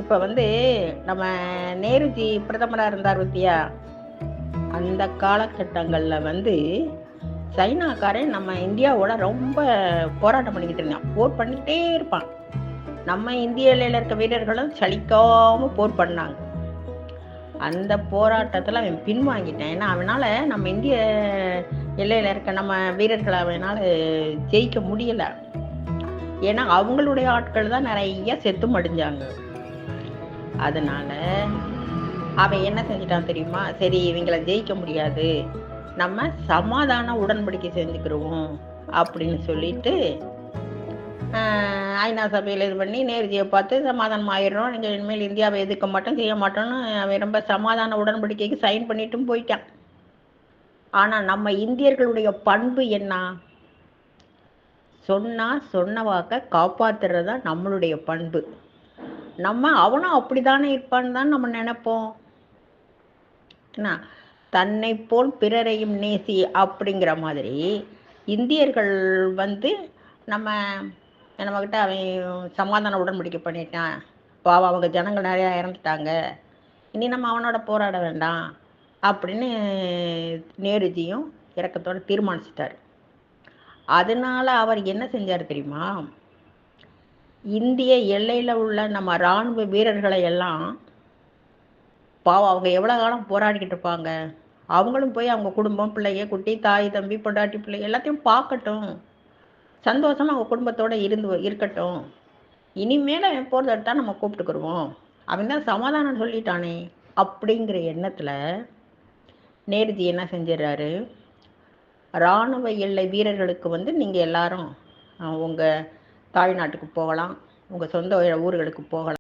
இப்ப நம்ம நேருஜி பிரதமரா இருந்தார் பத்தியா, அந்த காலகட்டங்கள்ல சைனாக்காரன் நம்ம இந்தியாவோட ரொம்ப போராட்டம் பண்ணிக்கிட்டு இருந்தான். போர் பண்ணிக்கிட்டே இருப்பான். நம்ம இந்திய எல்லையில இருக்க வீரர்களும் சலிக்காம போர் பண்ணாங்க. அந்த போராட்டத்துல அவன் பின்வாங்கிட்டான். ஏன்னா அவனால நம்ம இந்திய எல்லையில இருக்க நம்ம வீரர்களை அவனால ஜெயிக்க முடியல. ஏன்னா அவங்களுடைய ஆட்கள் தான் நிறைய செத்து மடிஞ்சாங்க. அதனால அவன் என்ன செஞ்சிட்டான் தெரியுமா? சரி, இவங்களை ஜெயிக்க முடியாது, நம்ம சமாதான உடன்படிக்கை செஞ்சுக்கிருவோம் அப்படின்னு சொல்லிட்டு ஐநா சபையில் இது பண்ணி நேருஜியை பார்த்து சமாதானம் ஆயிடுறோம், நீங்கள் இனிமேல் இந்தியாவை எதிர்க்க மாட்டோம், செய்ய மாட்டோம்னு அவன் ரொம்ப சமாதான உடன்படிக்கைக்கு சைன் பண்ணிட்டும் போயிட்டான். ஆனா நம்ம இந்தியர்களுடைய பண்பு என்ன? சொன்ன வாக்க காப்பாத்துறதா நம்மளுடைய பண்பு. நம்ம அவனும் அப்படித்தானே இருப்பான்னு தான் நம்ம நினைப்போம். தன்னை போல் பிறரையும் நேசி அப்படிங்கிற மாதிரி இந்தியர்கள் நம்மகிட்ட அவன் சமாதான உடன்படிக்கை பண்ணிட்டான், பாவம் அவங்க ஜனங்கள் நிறையா இறந்துட்டாங்க, இனி நம்ம அவனோட போராட வேண்டாம் அப்படின்னு நேருஜியும் இறக்கத்தோட தீர்மானிச்சிட்டார். அதனால அவர் என்ன செஞ்சார் தெரியுமா? இந்திய எல்லையில உள்ள நம்ம இராணுவ வீரர்களை எல்லாம், பாவம் அவங்க எவ்வளவு காலம் போராடிக்கிட்டு இருப்பாங்க, அவங்களும் போய் அவங்க குடும்பம், பிள்ளைங்க, குட்டி, தாய், தம்பி, பொண்டாட்டி, பிள்ளை எல்லாத்தையும் பார்க்கட்டும், சந்தோஷமா அவங்க குடும்பத்தோட இருக்கட்டும், இனிமேல போறத எடுத்தா நம்ம கூப்பிட்டுக்குருவோம், அவன் தான் சமாதானம் சொல்லிட்டானே அப்படிங்கிற எண்ணத்துல நேருஜி என்ன செஞ்சிடறாரு, இராணுவ எல்லை வீரர்களுக்கு நீங்க எல்லாரும் உங்க தாய்நாட்டுக்கு போகலாம், உங்க சொந்த ஊர்களுக்கு போகலாம்,